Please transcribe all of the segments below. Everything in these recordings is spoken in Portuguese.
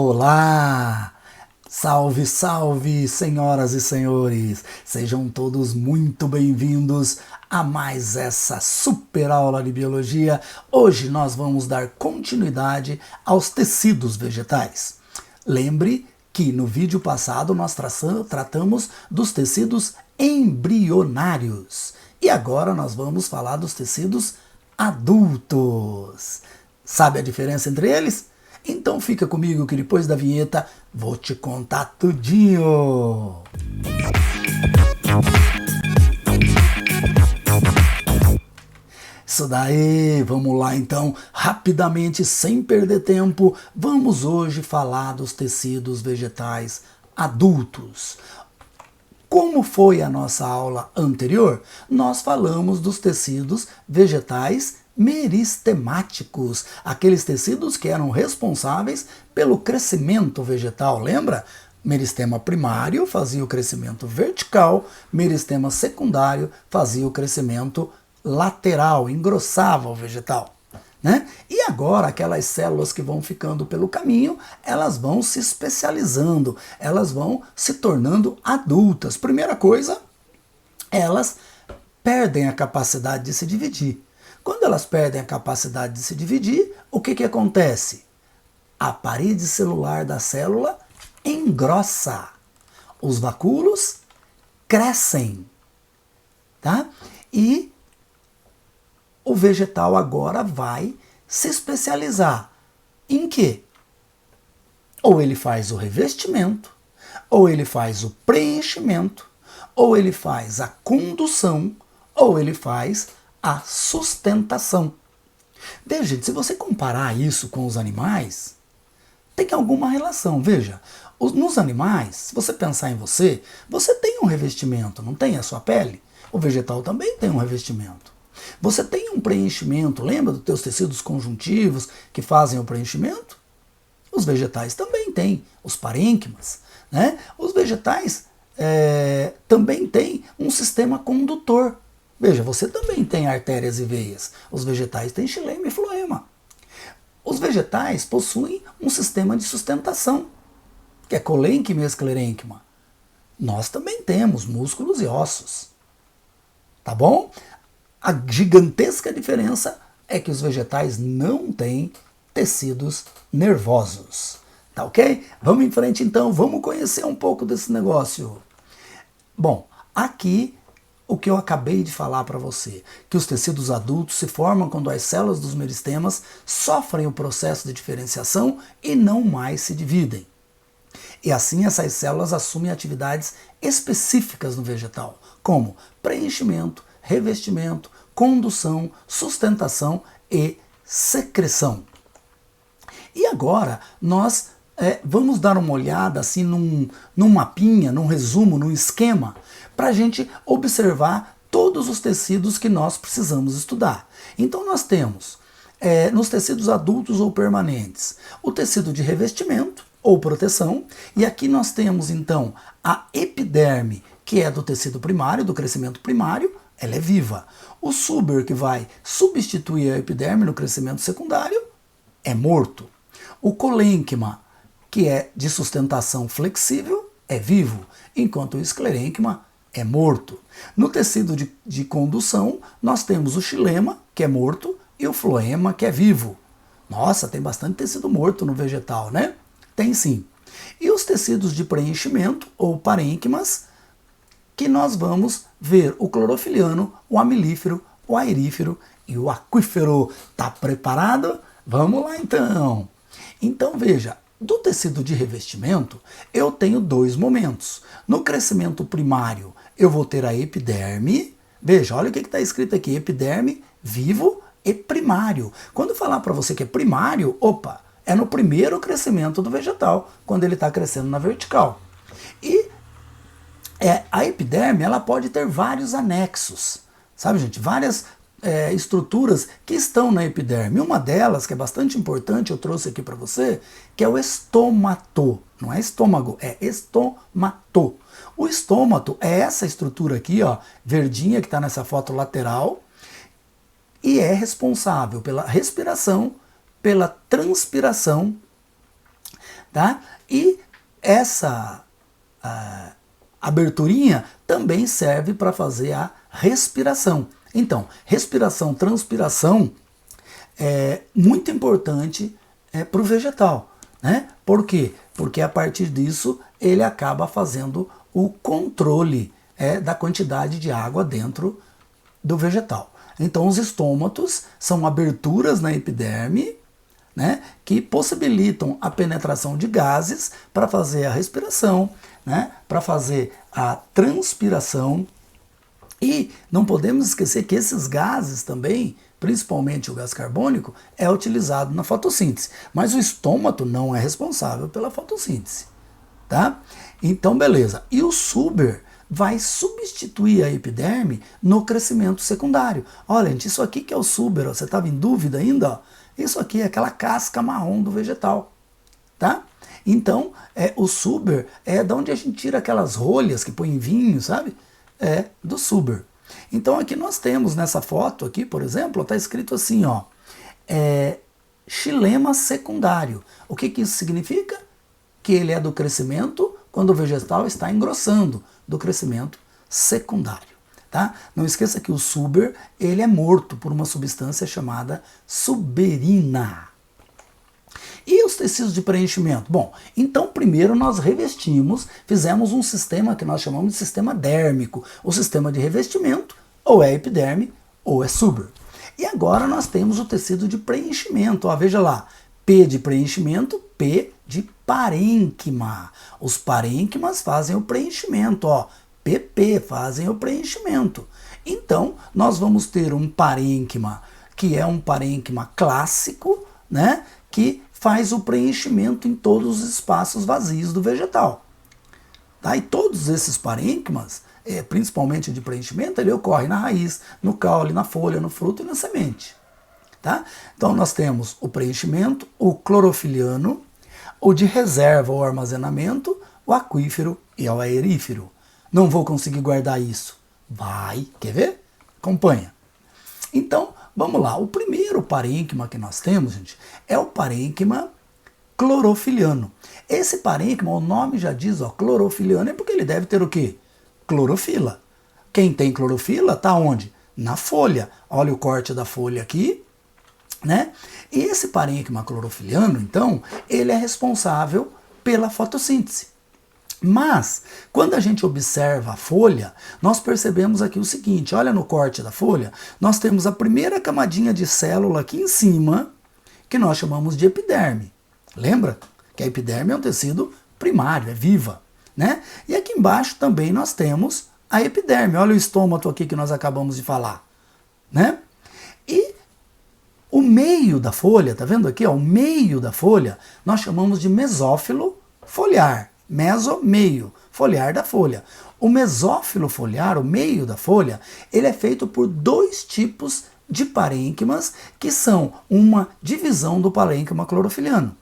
Olá! Salve, salve, senhoras e senhores! Sejam todos muito bem-vindos a mais essa super aula de biologia. Hoje nós vamos dar continuidade aos tecidos vegetais. Lembre que no vídeo passado nós tratamos dos tecidos embrionários e agora nós vamos falar dos tecidos adultos. Sabe a diferença entre eles? Então fica comigo que depois da vinheta vou te contar tudinho. Isso daí, vamos lá então, rapidamente, sem perder tempo, vamos hoje falar dos tecidos vegetais adultos. Como foi a nossa aula anterior, nós falamos dos tecidos vegetais meristemáticos, aqueles tecidos que eram responsáveis pelo crescimento vegetal, lembra? Meristema primário fazia o crescimento vertical, meristema secundário fazia o crescimento lateral, engrossava o vegetal. Né? E agora aquelas células que vão ficando pelo caminho, elas vão se especializando, elas vão se tornando adultas. Primeira coisa, elas perdem a capacidade de se dividir. Quando elas perdem a capacidade de se dividir, o que acontece? A parede celular da célula engrossa, os vacúolos crescem, tá? E o vegetal agora vai se especializar em quê? Ou ele faz o revestimento, ou ele faz o preenchimento, ou ele faz a condução, ou ele faz a sustentação. Veja, gente, se você comparar isso com os animais, tem alguma relação. Veja, nos animais, se você pensar em você, você tem um revestimento, não tem a sua pele? O vegetal também tem um revestimento. Você tem um preenchimento, lembra dos teus tecidos conjuntivos que fazem o preenchimento? Os vegetais também têm, os parênquimas. Né? Os vegetais também têm um sistema condutor. Veja, você também tem artérias e veias. Os vegetais têm xilema e floema. Os vegetais possuem um sistema de sustentação, que é colênquima e esclerênquima. Nós também temos músculos e ossos. Tá bom? A gigantesca diferença é que os vegetais não têm tecidos nervosos. Tá ok? Vamos em frente então, vamos conhecer um pouco desse negócio. Bom, aqui o que eu acabei de falar para você, que os tecidos adultos se formam quando as células dos meristemas sofrem o processo de diferenciação e não mais se dividem. E assim essas células assumem atividades específicas no vegetal, como preenchimento, revestimento, condução, sustentação e secreção. E agora nós vamos dar uma olhada assim num mapinha, num resumo, num esquema, para a gente observar todos os tecidos que nós precisamos estudar. Então nós temos, nos tecidos adultos ou permanentes, o tecido de revestimento ou proteção, e aqui nós temos então a epiderme, que é do tecido primário, do crescimento primário, ela é viva. O suber, que vai substituir a epiderme no crescimento secundário, é morto. O colênquima, que é de sustentação flexível, é vivo, enquanto o esclerênquima é morto. No tecido de condução, nós temos o xilema, que é morto, e o floema, que é vivo. Nossa, tem bastante tecido morto no vegetal, né? Tem sim. E os tecidos de preenchimento, ou parênquimas, que nós vamos ver o clorofiliano, o amilífero, o airífero e o aquífero. Tá preparado? Vamos lá então! Então veja, do tecido de revestimento eu tenho dois momentos. No crescimento primário eu vou ter a epiderme. Veja, olha o que está escrito aqui, epiderme, vivo e primário. Quando eu falar para você que é primário, opa, é no primeiro crescimento do vegetal, quando ele está crescendo na vertical. E a epiderme ela pode ter vários anexos, sabe, gente? Várias estruturas que estão na epiderme. Uma delas, que é bastante importante, eu trouxe aqui para você, que é o estomato. Não é estômago, é estomato. O estômato é essa estrutura aqui, ó, verdinha, que está nessa foto lateral, e é responsável pela respiração, pela transpiração, tá? E essa aberturinha também serve para fazer a respiração. Então, respiração, transpiração é muito importante para o vegetal, né? Por quê? Porque a partir disso ele acaba fazendo o controle da quantidade de água dentro do vegetal. Então, os estômatos são aberturas na epiderme, né, que possibilitam a penetração de gases para fazer a respiração, né, para fazer a transpiração. E não podemos esquecer que esses gases também, principalmente o gás carbônico, é utilizado na fotossíntese. Mas o estômato não é responsável pela fotossíntese. Tá? Então, beleza. E o suber vai substituir a epiderme no crescimento secundário. Olha, gente, isso aqui que é o suber, ó, você estava em dúvida ainda? Ó? Isso aqui é aquela casca marrom do vegetal. Tá? Então, o suber é de onde a gente tira aquelas rolhas que põe em vinho, sabe? É do suber. Então aqui nós temos nessa foto aqui, por exemplo, está escrito assim, ó, xilema secundário. O que isso significa? Que ele é do crescimento quando o vegetal está engrossando, do crescimento secundário. Tá? Não esqueça que o suber ele é morto por uma substância chamada suberina. E os tecidos de preenchimento? Bom, então primeiro nós revestimos, fizemos um sistema que nós chamamos de sistema dérmico. O sistema de revestimento ou é epiderme ou é suber. E agora nós temos o tecido de preenchimento. Ó, veja lá, P de preenchimento, P de parênquima. Os parênquimas fazem o preenchimento, ó. PP fazem o preenchimento. Então, nós vamos ter um parênquima, que é um parênquima clássico, né, que faz o preenchimento em todos os espaços vazios do vegetal. Tá? E todos esses parênquimas, principalmente de preenchimento, ele ocorre na raiz, no caule, na folha, no fruto e na semente. Tá? Então nós temos o preenchimento, o clorofiliano, o de reserva ou armazenamento, o aquífero e o aerífero. Não vou conseguir guardar isso. Vai, quer ver? Acompanha. Então, vamos lá. O primeiro parênquima que nós temos, gente, é o parênquima clorofiliano. Esse parênquima, o nome já diz, ó, clorofiliano, é porque ele deve ter o quê? Clorofila. Quem tem clorofila está onde? Na folha. Olha o corte da folha aqui, né? E esse parênquima clorofiliano, então, ele é responsável pela fotossíntese. Mas, quando a gente observa a folha, nós percebemos aqui o seguinte, olha no corte da folha, nós temos a primeira camadinha de célula aqui em cima, que nós chamamos de epiderme. Lembra? Que a epiderme é um tecido primário, é viva, né? E aqui embaixo também nós temos a epiderme. Olha o estômato aqui que nós acabamos de falar, né? E o meio da folha, tá vendo aqui? Ó, o meio da folha nós chamamos de mesófilo foliar. Meso, meio, foliar da folha. O mesófilo foliar, o meio da folha, ele é feito por dois tipos de parênquimas que são uma divisão do parênquima clorofiliano.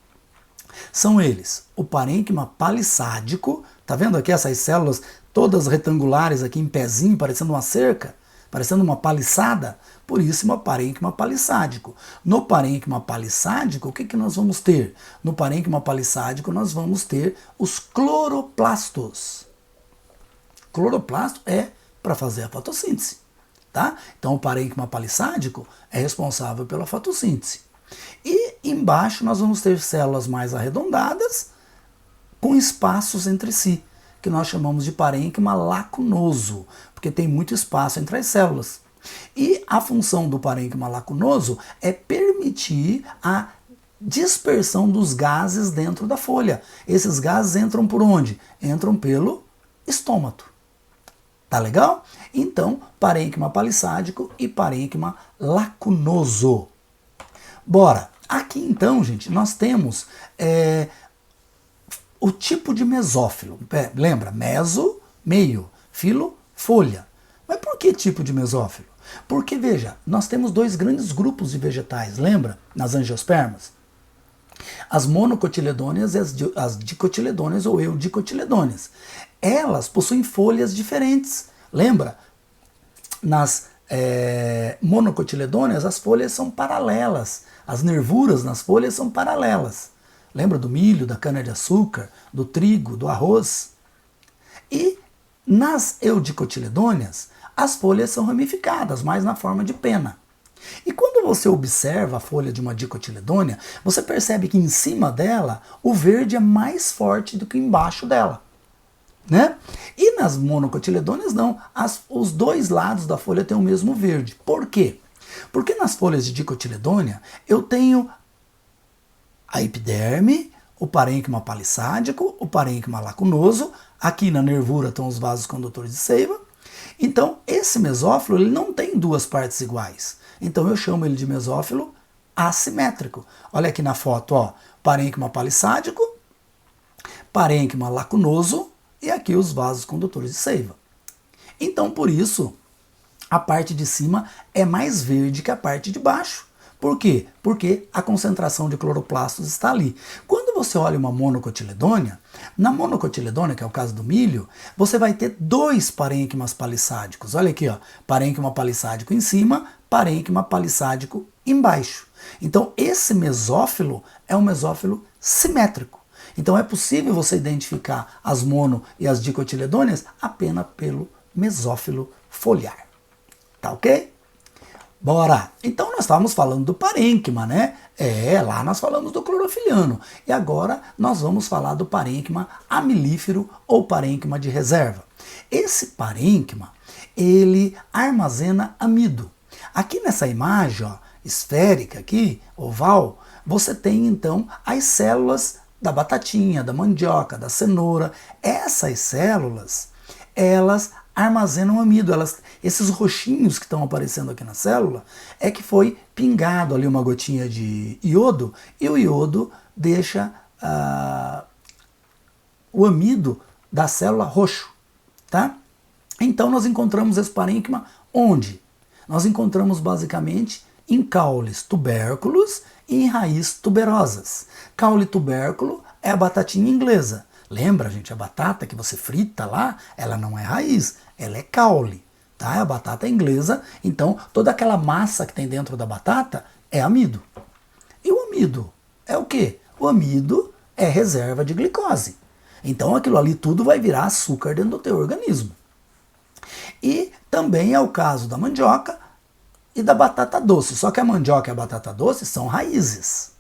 São eles o parênquima palissádico, tá vendo aqui essas células todas retangulares aqui em pezinho, parecendo uma cerca, parecendo uma paliçada? Por isso, uma parênquima palissádico. No parênquima palissádico, o que nós vamos ter? No parênquima palissádico, nós vamos ter os cloroplastos. Cloroplasto é para fazer a fotossíntese. Tá? Então, o parênquima palissádico é responsável pela fotossíntese. E embaixo nós vamos ter células mais arredondadas, com espaços entre si, que nós chamamos de parênquima lacunoso, porque tem muito espaço entre as células. E a função do parênquima lacunoso é permitir a dispersão dos gases dentro da folha. Esses gases entram por onde? Entram pelo estômato. Tá legal? Então, parênquima palissádico e parênquima lacunoso. Bora! Aqui então, gente, nós temos o tipo de mesófilo. Lembra? Meso, meio, filo, folha. Mas por que tipo de mesófilo? Porque, veja, nós temos dois grandes grupos de vegetais, lembra? Nas angiospermas. As monocotiledôneas e as dicotiledôneas ou eudicotiledôneas. Elas possuem folhas diferentes. Lembra? Nas monocotiledôneas, as folhas são paralelas. As nervuras nas folhas são paralelas. Lembra do milho, da cana-de-açúcar, do trigo, do arroz? E nas eudicotiledôneas, as folhas são ramificadas, mais na forma de pena. E quando você observa a folha de uma dicotiledônea, você percebe que em cima dela o verde é mais forte do que embaixo dela, né? E nas monocotiledôneas não, os dois lados da folha têm o mesmo verde. Por quê? Porque nas folhas de dicotiledônea eu tenho a epiderme, o parênquima palissádico, o parênquima lacunoso, aqui na nervura estão os vasos condutores de seiva. Então esse mesófilo ele não tem duas partes iguais. Então eu chamo ele de mesófilo assimétrico. Olha aqui na foto, ó, parênquima palissádico, parênquima lacunoso e aqui os vasos condutores de seiva. Então por isso a parte de cima é mais verde que a parte de baixo. Por quê? Porque a concentração de cloroplastos está ali. Quando você olha uma monocotiledônea, na monocotiledônea, que é o caso do milho, você vai ter dois parênquimas palissádicos. Olha aqui, ó, parênquima palissádico em cima, parênquima palissádico embaixo. Então esse mesófilo é um mesófilo simétrico. Então é possível você identificar as mono e as dicotiledôneas apenas pelo mesófilo foliar. Tá ok? Bora! Então nós estávamos falando do parênquima, né? Lá nós falamos do clorofiliano. E agora nós vamos falar do parênquima amilífero ou parênquima de reserva. Esse parênquima, ele armazena amido. Aqui nessa imagem, ó, esférica aqui, oval, você tem então as células da batatinha, da mandioca, da cenoura. Essas células, elas armazenam amido. Esses roxinhos que estão aparecendo aqui na célula é que foi pingado ali uma gotinha de iodo e o iodo deixa o amido da célula roxo, tá? Então nós encontramos esse parênquima onde? Nós encontramos basicamente em caules tubérculos e em raiz tuberosas. Caule tubérculo é a batatinha inglesa. Lembra, gente, a batata que você frita lá, ela não é raiz, ela é caule, tá? É a batata inglesa, então toda aquela massa que tem dentro da batata é amido. E o amido é o quê? O amido é reserva de glicose. Então aquilo ali tudo vai virar açúcar dentro do teu organismo. E também é o caso da mandioca e da batata doce, só que a mandioca e a batata doce são raízes.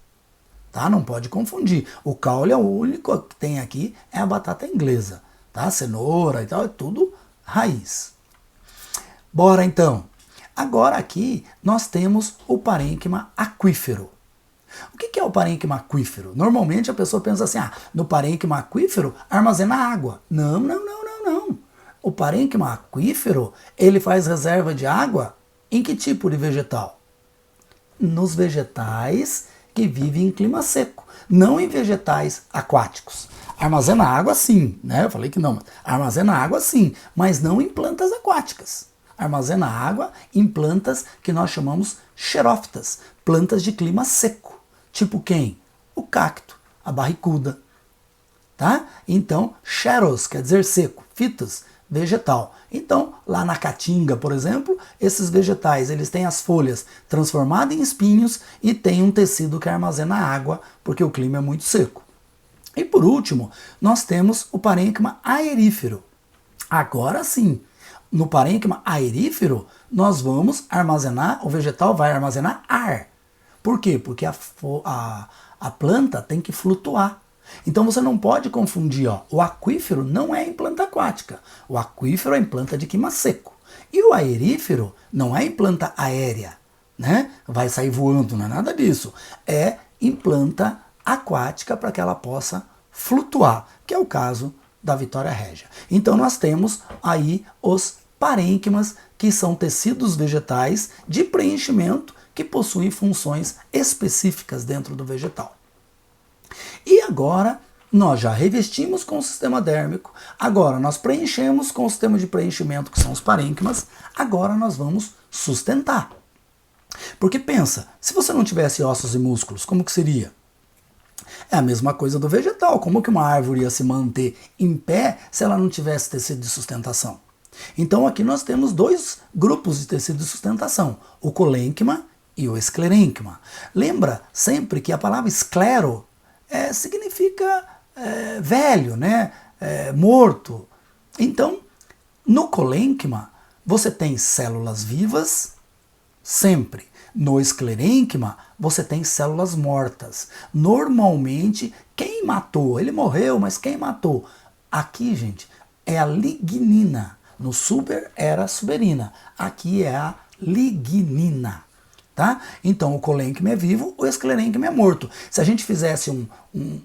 Tá? Não pode confundir. O caule é o único que tem aqui, é a batata inglesa. Tá? Cenoura e tal, é tudo raiz. Bora então. Agora aqui nós temos o parênquima aquífero. O que é o parênquima aquífero? Normalmente a pessoa pensa assim, no parênquima aquífero armazena água. Não. O parênquima aquífero, ele faz reserva de água em que tipo de vegetal? Nos vegetais que vive em clima seco, não em vegetais aquáticos. Armazena água sim, né? Eu falei que não, armazena água sim, mas não em plantas aquáticas. Armazena água em plantas que nós chamamos xerófitas, plantas de clima seco. Tipo quem? O cacto, a barricuda. Tá? Então, xeros quer dizer seco, fitos, vegetal. Então, lá na caatinga, por exemplo, esses vegetais, eles têm as folhas transformadas em espinhos e tem um tecido que armazena água, porque o clima é muito seco. E por último, nós temos o parênquima aerífero. Agora sim, no parênquima aerífero, nós vamos armazenar, o vegetal vai armazenar ar. Por quê? Porque a planta tem que flutuar. Então você não pode confundir, ó, o aquífero não é em planta aquática, o aquífero é em planta de clima seco. E o aerífero não é em planta aérea, né? Vai sair voando, não é nada disso. É em planta aquática para que ela possa flutuar, que é o caso da Vitória régia. Então nós temos aí os parênquimas, que são tecidos vegetais de preenchimento que possuem funções específicas dentro do vegetal. E agora nós já revestimos com o sistema dérmico, agora nós preenchemos com o sistema de preenchimento, que são os parênquimas, agora nós vamos sustentar. Porque pensa, se você não tivesse ossos e músculos, como que seria? É a mesma coisa do vegetal, como que uma árvore ia se manter em pé se ela não tivesse tecido de sustentação? Então aqui nós temos dois grupos de tecido de sustentação, o colênquima e o esclerênquima. Lembra sempre que a palavra esclero significa velho, né? Morto. Então, no colênquima, você tem células vivas sempre. No esclerênquima, você tem células mortas. Normalmente, quem matou? Ele morreu, mas quem matou? Aqui, gente, é a lignina. No suber era a suberina. Aqui é a lignina. Tá? Então, o colênquima é vivo, o esclerênquima é morto. Se a gente fizesse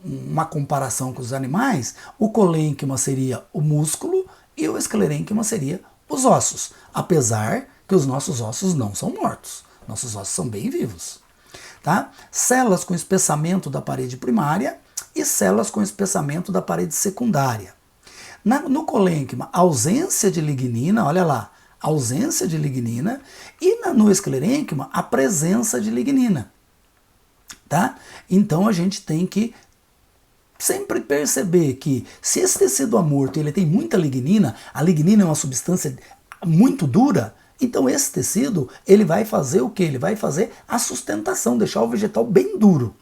uma comparação com os animais, o colênquima seria o músculo e o esclerênquima seria os ossos. Apesar que os nossos ossos não são mortos. Nossos ossos são bem vivos. Tá? Células com espessamento da parede primária e células com espessamento da parede secundária. No colênquima, ausência de lignina, olha lá, ausência de lignina, e no esclerênquima, a presença de lignina. Tá? Então a gente tem que sempre perceber que se esse tecido amorto ele tem muita lignina, a lignina é uma substância muito dura, então esse tecido ele vai fazer o quê? Ele vai fazer a sustentação, deixar o vegetal bem duro.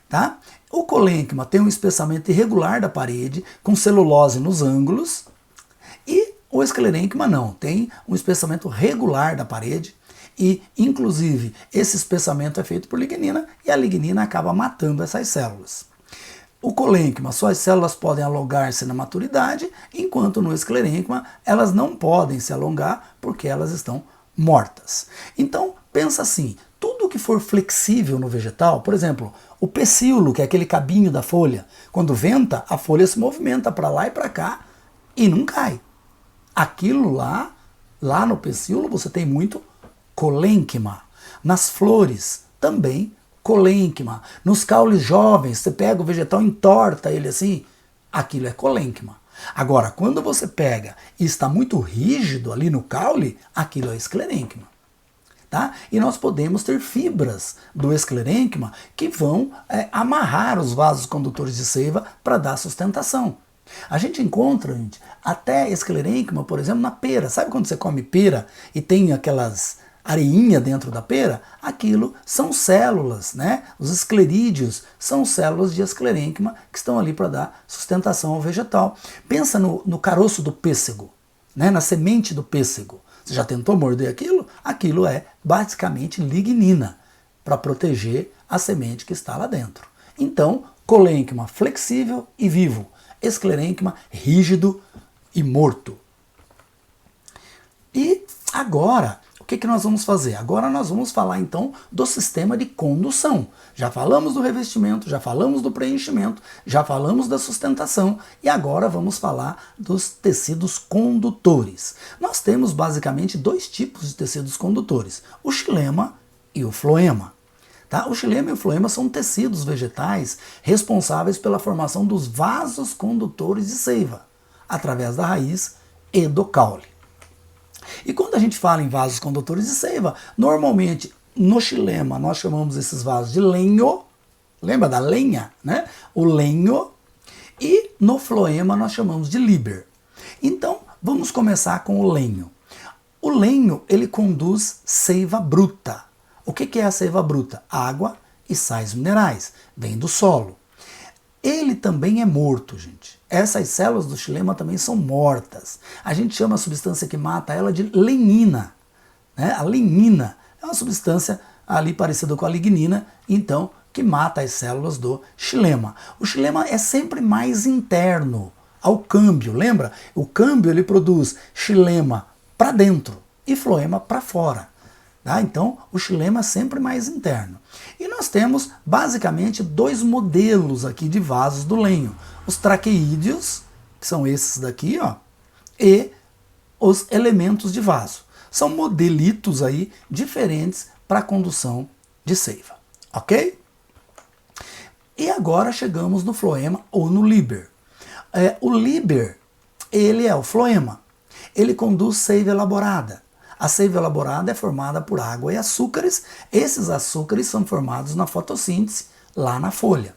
Tá? O colênquima tem um espessamento irregular da parede, com celulose nos ângulos, e o esclerênquima não, tem um espessamento regular da parede, e inclusive esse espessamento é feito por lignina, e a lignina acaba matando essas células. O colênquima, suas células podem alongar-se na maturidade, enquanto no esclerênquima elas não podem se alongar porque elas estão mortas. Então, pensa assim, tudo que for flexível no vegetal, por exemplo, o pecíolo, que é aquele cabinho da folha, quando venta, a folha se movimenta para lá e para cá e não cai. Aquilo lá no pecíolo você tem muito colênquima. Nas flores, também colênquima. Nos caules jovens, você pega o vegetal e entorta ele assim, aquilo é colênquima. Agora, quando você pega e está muito rígido ali no caule, aquilo é esclerênquima. Tá? E nós podemos ter fibras do esclerênquima que vão amarrar os vasos condutores de seiva para dar sustentação. A gente encontra, gente, até esclerênquima, por exemplo, na pera. Sabe quando você come pera e tem aquelas areinha dentro da pera? Aquilo são células, né? Os esclerídeos são células de esclerênquima que estão ali para dar sustentação ao vegetal. Pensa no caroço do pêssego, né? Na semente do pêssego. Você já tentou morder aquilo? Aquilo é basicamente lignina para proteger a semente que está lá dentro. Então, colênquima flexível e vivo, esclerênquima rígido e morto. E agora, o que nós vamos fazer? Agora nós vamos falar então do sistema de condução. Já falamos do revestimento, já falamos do preenchimento, já falamos da sustentação e agora vamos falar dos tecidos condutores. Nós temos basicamente dois tipos de tecidos condutores, o xilema e o floema. Tá? O xilema e o floema são tecidos vegetais responsáveis pela formação dos vasos condutores de seiva, através da raiz e do caule. E quando a gente fala em vasos condutores de seiva, normalmente no xilema nós chamamos esses vasos de lenho, lembra da lenha, né? O lenho, e no floema nós chamamos de liber. Então, vamos começar com o lenho. O lenho, ele conduz seiva bruta. O que é a seiva bruta? Água e sais minerais, vem do solo. Ele também é morto, gente. Essas células do xilema também são mortas. A gente chama a substância que mata ela de lenina. Né? A lenina é uma substância ali parecida com a lignina, então, que mata as células do xilema. O xilema é sempre mais interno ao câmbio, lembra? O câmbio ele produz xilema para dentro e floema para fora. Tá? Então, o xilema é sempre mais interno. E nós temos, basicamente, dois modelos aqui de vasos do lenho. Os traqueídeos, que são esses daqui, ó, e os elementos de vaso. São modelitos aí diferentes para a condução de seiva. Ok? E agora chegamos no floema ou no liber. O liber, ele é o floema. Ele conduz seiva elaborada. A seiva elaborada é formada por água e açúcares. Esses açúcares são formados na fotossíntese, lá na folha.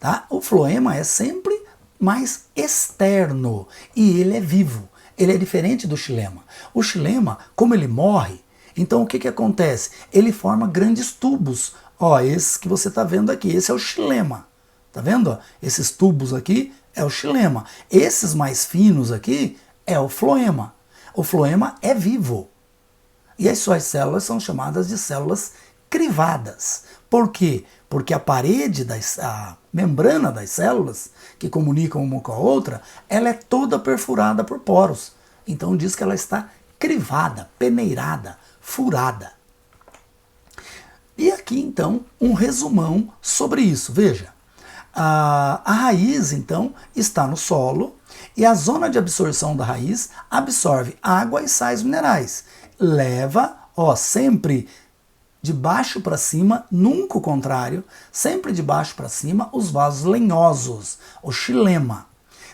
Tá? O floema é sempre mais externo e ele é vivo. Ele é diferente do xilema. O xilema, como ele morre, então o que acontece? Ele forma grandes tubos. Ó, esse que você está vendo aqui, esse é o xilema. Tá vendo? Ó? Esses tubos aqui é o xilema. Esses mais finos aqui é o floema. O floema é vivo. E as suas células são chamadas de células crivadas. Por quê? Porque a parede, a membrana das células, que comunicam uma com a outra, ela é toda perfurada por poros. Então diz que ela está crivada, peneirada, furada. E aqui então um resumão sobre isso. Veja, a raiz então está no solo e a zona de absorção da raiz absorve água e sais minerais. Leva, sempre de baixo para cima, nunca o contrário, sempre de baixo para cima, os vasos lenhosos, o xilema.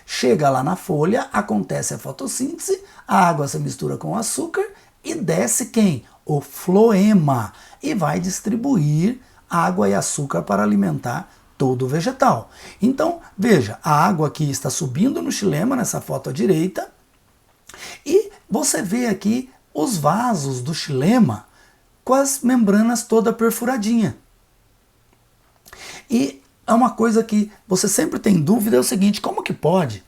Chega lá na folha, acontece a fotossíntese, a água se mistura com o açúcar e desce quem? O floema. E vai distribuir água e açúcar para alimentar todo o vegetal. Então, veja, a água aqui está subindo no xilema, nessa foto à direita, e você vê aqui os vasos do xilema com as membranas toda perfuradinha. E é uma coisa que você sempre tem dúvida, é o seguinte, como que pode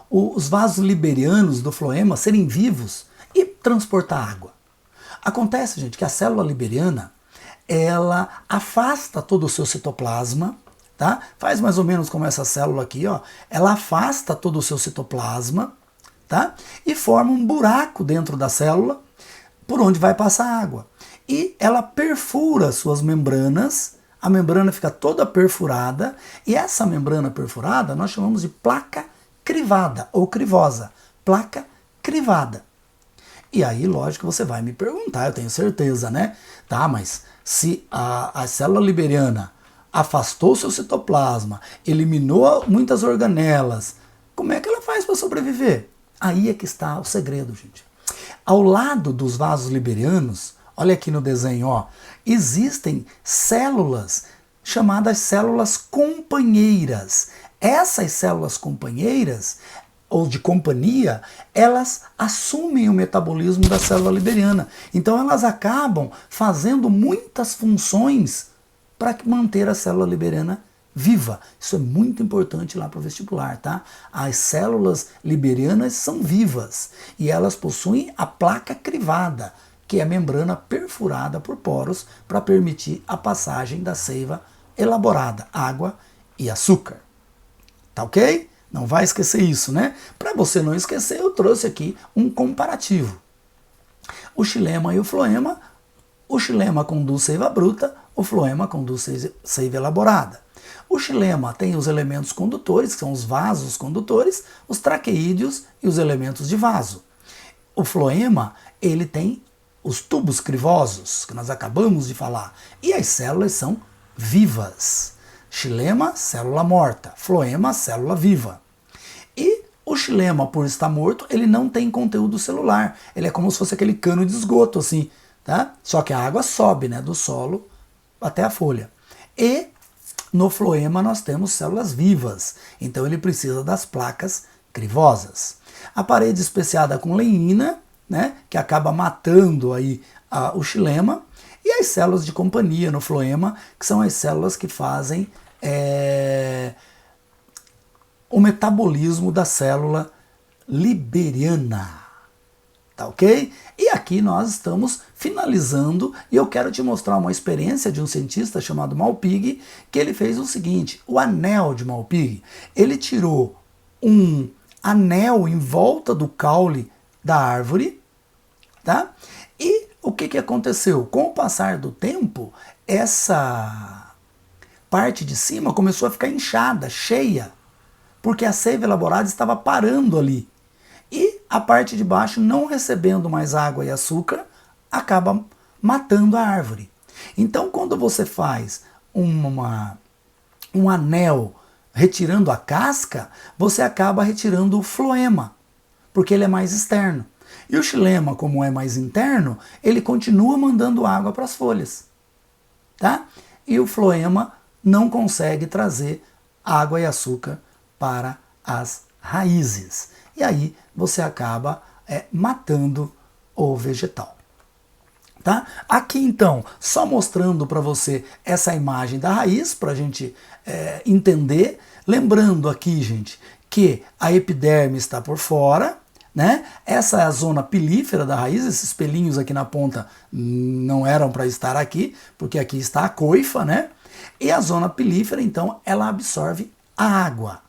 os vasos liberianos do floema serem vivos e transportar água? Acontece, gente, que a célula liberiana, ela afasta todo o seu citoplasma, tá? Faz mais ou menos como essa célula aqui, ó. Ela afasta todo o seu citoplasma, tá? E forma um buraco dentro da célula por onde vai passar a água. E ela perfura suas membranas, a membrana fica toda perfurada, e essa membrana perfurada nós chamamos de placa crivada ou crivosa. Placa crivada. E aí, lógico, você vai me perguntar, eu tenho certeza, né? Tá, mas se a célula liberiana afastou seu citoplasma, eliminou muitas organelas, como é que ela faz para sobreviver? Aí é que está o segredo, gente. Ao lado dos vasos liberianos, olha aqui no desenho, ó, existem células chamadas células companheiras. Essas células companheiras, ou de companhia, elas assumem o metabolismo da célula liberiana. Então elas acabam fazendo muitas funções para manter a célula liberiana viva. Isso é muito importante lá para o vestibular, tá? As células liberianas são vivas e elas possuem a placa crivada, que é a membrana perfurada por poros para permitir a passagem da seiva elaborada, água e açúcar. Tá ok? Não vai esquecer isso, né? Para você não esquecer, eu trouxe aqui um comparativo. O xilema e o floema. O xilema conduz seiva bruta, o floema conduz seiva elaborada. O xilema tem os elementos condutores, que são os vasos condutores, os traqueídeos e os elementos de vaso. O floema, ele tem os tubos crivosos, que nós acabamos de falar, e as células são vivas. Xilema, célula morta. Floema, célula viva. E o xilema, por estar morto, ele não tem conteúdo celular. Ele é como se fosse aquele cano de esgoto, assim, tá? Só que a água sobe, né, do solo até a folha. E no floema nós temos células vivas. Então ele precisa das placas crivosas. A parede especiada com leinina, né, que acaba matando aí o xilema. E as células de companhia no floema, que são as células que fazem o metabolismo da célula liberiana. Tá ok? E aqui nós estamos finalizando e eu quero te mostrar uma experiência de um cientista chamado Malpighi, que ele fez o seguinte, o anel de Malpighi. Ele tirou um anel em volta do caule da árvore, tá? E o que aconteceu? Com o passar do tempo, essa parte de cima começou a ficar inchada, cheia, porque a seiva elaborada estava parando ali. E a parte de baixo, não recebendo mais água e açúcar, acaba matando a árvore. Então, quando você faz um anel retirando a casca, você acaba retirando o floema, porque ele é mais externo. E o xilema, como é mais interno, ele continua mandando água para as folhas. Tá? E o floema não consegue trazer água e açúcar para as raízes. E aí você acaba matando o vegetal. Tá? Aqui então, só mostrando para você essa imagem da raiz, para a gente entender. Lembrando aqui, gente, que a epiderme está por fora, né? Essa é a zona pilífera da raiz, esses pelinhos aqui na ponta não eram para estar aqui, porque aqui está a coifa, né? E a zona pilífera, então, ela absorve a água,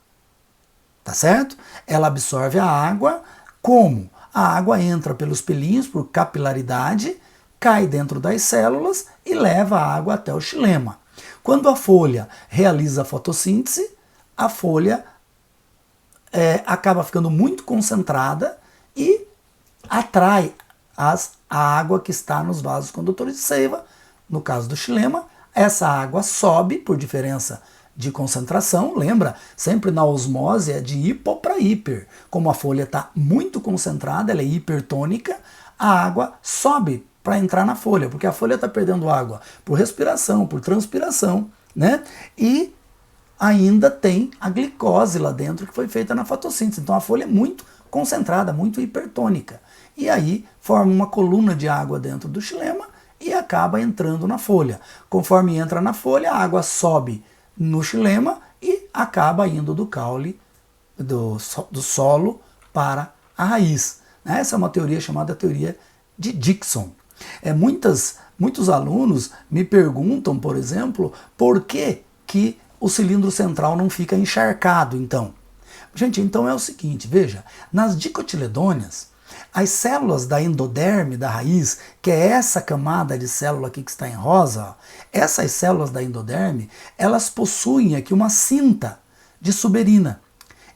tá certo? Ela absorve a água como? A água entra pelos pelinhos, por capilaridade, cai dentro das células e leva a água até o xilema. Quando a folha realiza a fotossíntese, a folha acaba ficando muito concentrada e atrai a água que está nos vasos condutores de seiva. No caso do xilema, essa água sobe por diferença de concentração, lembra? Sempre na osmose é de hipo para hiper. Como a folha está muito concentrada, ela é hipertônica, a água sobe para entrar na folha, porque a folha está perdendo água por respiração, por transpiração, né? E ainda tem a glicose lá dentro que foi feita na fotossíntese. Então a folha é muito concentrada, muito hipertônica. E aí forma uma coluna de água dentro do xilema e acaba entrando na folha. Conforme entra na folha, a água sobe no xilema e acaba indo do caule, do solo para a raiz. Essa é uma teoria chamada teoria de Dickson. Muitos alunos me perguntam, por exemplo, por que o cilindro central não fica encharcado, então. Gente, então é o seguinte, veja, nas dicotiledôneas, as células da endoderme, da raiz, que é essa camada de célula aqui que está em rosa, ó, essas células da endoderme, elas possuem aqui uma cinta de suberina.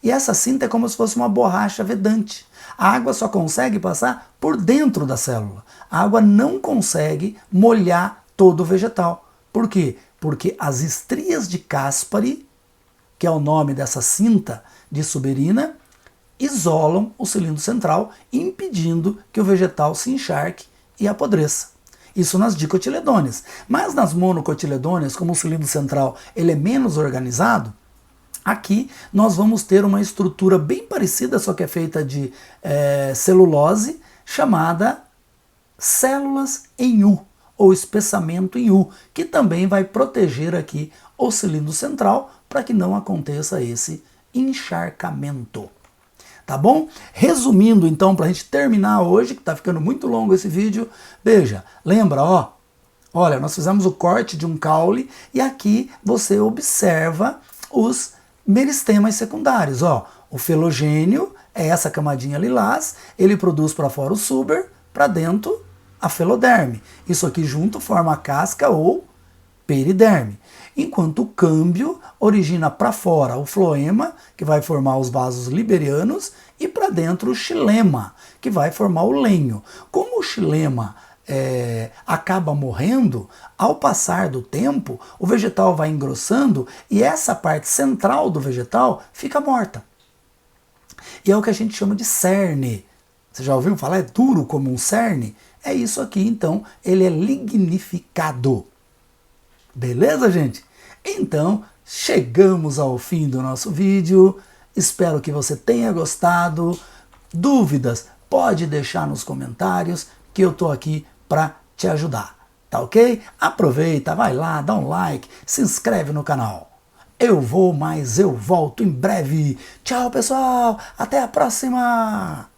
E essa cinta é como se fosse uma borracha vedante. A água só consegue passar por dentro da célula. A água não consegue molhar todo o vegetal. Por quê? Porque as estrias de Caspari, que é o nome dessa cinta de suberina, isolam o cilindro central, impedindo que o vegetal se encharque e apodreça. Isso nas dicotiledôneas. Mas nas monocotiledôneas, como o cilindro central ele é menos organizado, aqui nós vamos ter uma estrutura bem parecida, só que é feita de celulose, chamada células em U, ou espessamento em U, que também vai proteger aqui o cilindro central para que não aconteça esse encharcamento. Tá bom? Resumindo então, para a gente terminar hoje, que está ficando muito longo esse vídeo, veja, lembra, ó, olha, nós fizemos o corte de um caule e aqui você observa os meristemas secundários, ó, o felogênio é essa camadinha lilás, ele produz para fora o suber, para dentro a feloderme. Isso aqui junto forma a casca ou periderme. Enquanto o câmbio origina para fora o floema, que vai formar os vasos liberianos, e para dentro o xilema, que vai formar o lenho. Como o xilema acaba morrendo, ao passar do tempo, o vegetal vai engrossando e essa parte central do vegetal fica morta. E é o que a gente chama de cerne. Você já ouviu falar? É duro como um cerne? É isso aqui, então, ele é lignificado. Beleza, gente? Então, chegamos ao fim do nosso vídeo. Espero que você tenha gostado. Dúvidas, pode deixar nos comentários que eu tô aqui para te ajudar. Tá ok? Aproveita, vai lá, dá um like, se inscreve no canal. Eu vou, mas eu volto em breve. Tchau, pessoal. Até a próxima.